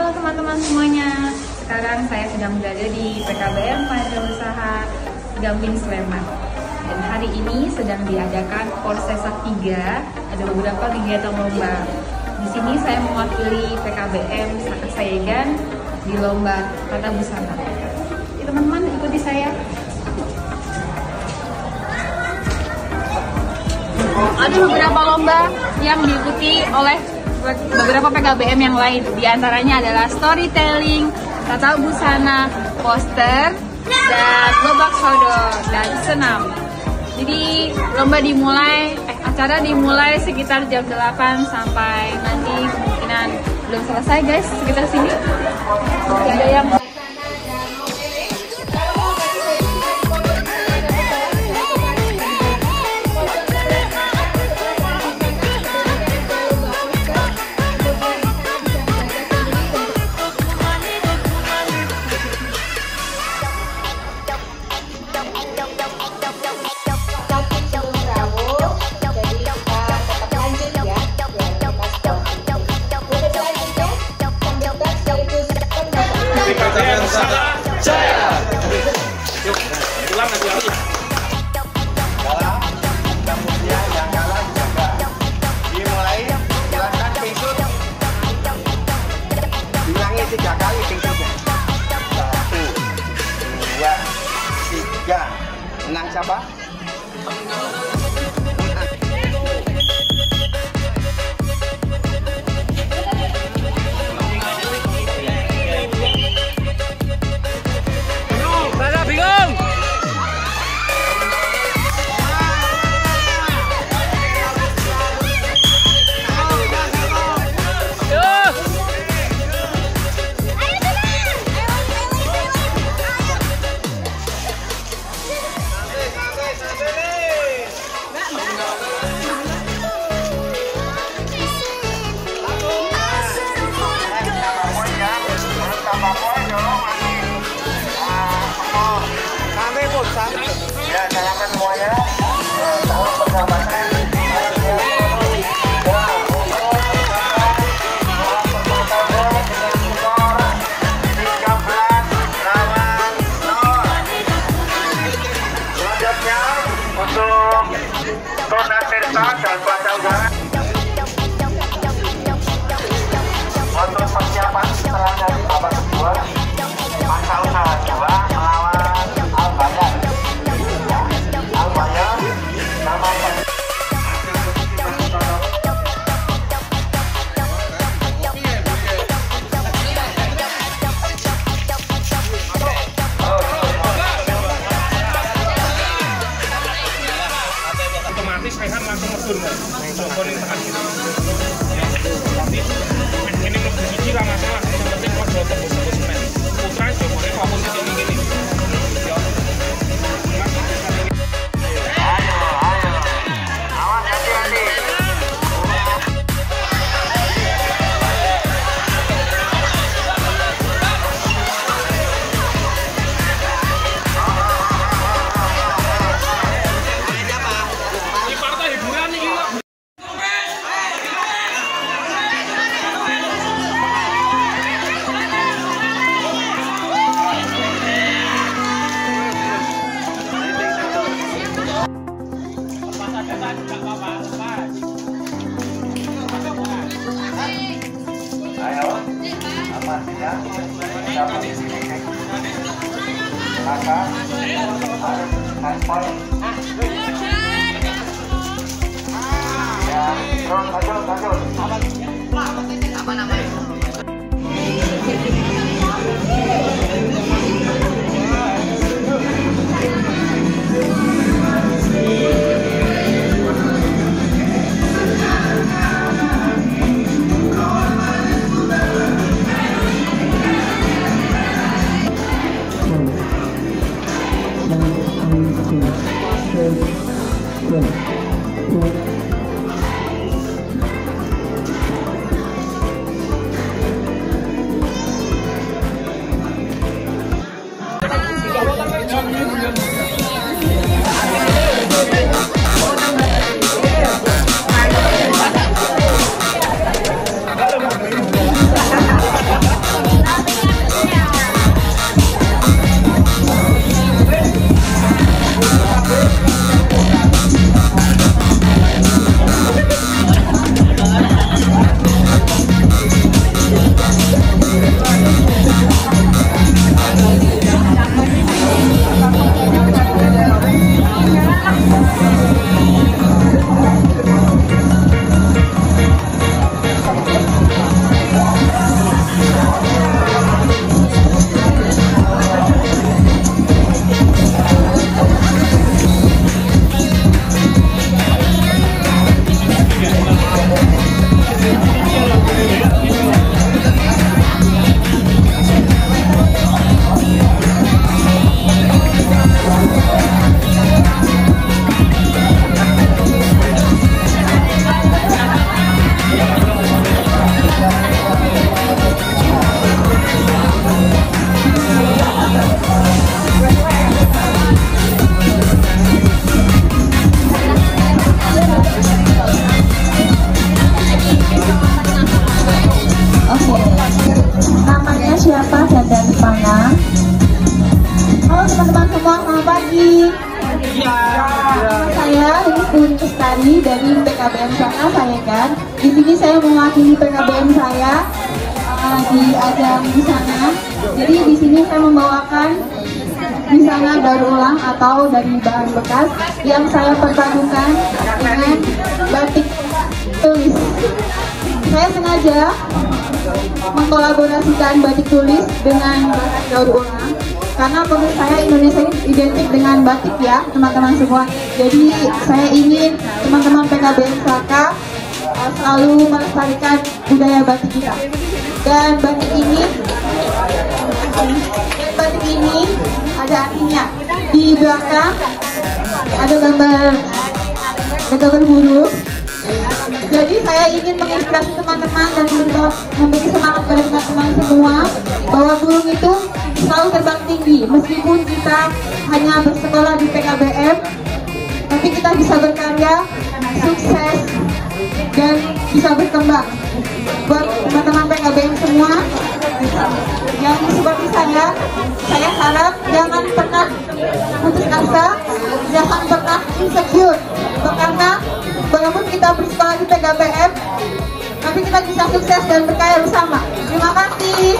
Halo teman-teman semuanya, sekarang saya sedang berada di PKBM Panitia Usaha Gamping Sleman. Dan hari ini sedang diadakan Porsesak 3, ada beberapa kegiatan lomba. Di sini saya mewakili PKBM Saka Sayegan di lomba tata busana. Ya, teman-teman ikuti saya. Ada beberapa lomba yang diikuti oleh beberapa PKBM yang lain. Di antaranya adalah storytelling, tata busana, poster, dan lobak sodor dan senam. Jadi acara dimulai sekitar jam 8 sampai nanti kemungkinan belum selesai guys, sekitar sini. Masih ada yang tiga kali pingsutnya. 1, 2, 3. Menang siapa? Ya, jangan semuanya. Salam persahabatan. Selanjutnya untuk Tona Tirta dan Baca Udara. Untuk persiapan setelah dari babak kedua, Masa Usaha 2 melawan Al-Bayan. Al-Bayan nama otomatis Rehan langsung medun kan? Telepon yang tekan gitu. Nanti ini lebih biji lah masalah. Yang penting kalau jauh tembus semen. Putra jauhnya fokus di sini gini. awas hati-hati. Ini partai hiburan nih gila. Ayo, aman ya. Dapat di sini. Maka harus handphone. Ya, terus lanjut. Apa namanya? persiapan dan dari mana? Halo teman-teman semua, selamat pagi. Saya Rizky Kestari dari PKBM Sana, saya kan. Di sini saya mewakili PKBM saya di ajang di sana. Jadi di sini saya membawakan di sana daur ulang atau dari bahan bekas yang saya perpadukan dengan batik tulis. Saya sengaja mengkolaborasikan batik tulis dengan batik daur ulang karena menurut saya Indonesia ini identik dengan batik ya teman-teman semua. Jadi saya ingin teman-teman PKBM Saka selalu melestarikan budaya batik kita. Dan batik ini ada artinya. Di belakang ada gambar burung. Jadi saya ingin menginspirasi teman-teman dan memberi semangat pada teman-teman semua bahwa burung itu selalu terbang tinggi. Meskipun kita hanya bersekolah di PKBM, tapi kita bisa berkarya, sukses, dan bisa berkembang. Buat teman-teman PKBM semua yang seperti saya harap jangan pernah putus asa, jangan pernah insecure, karena walaupun kita bersekolah di PKBM, tapi kita bisa sukses dan berkarya bersama. Terima kasih.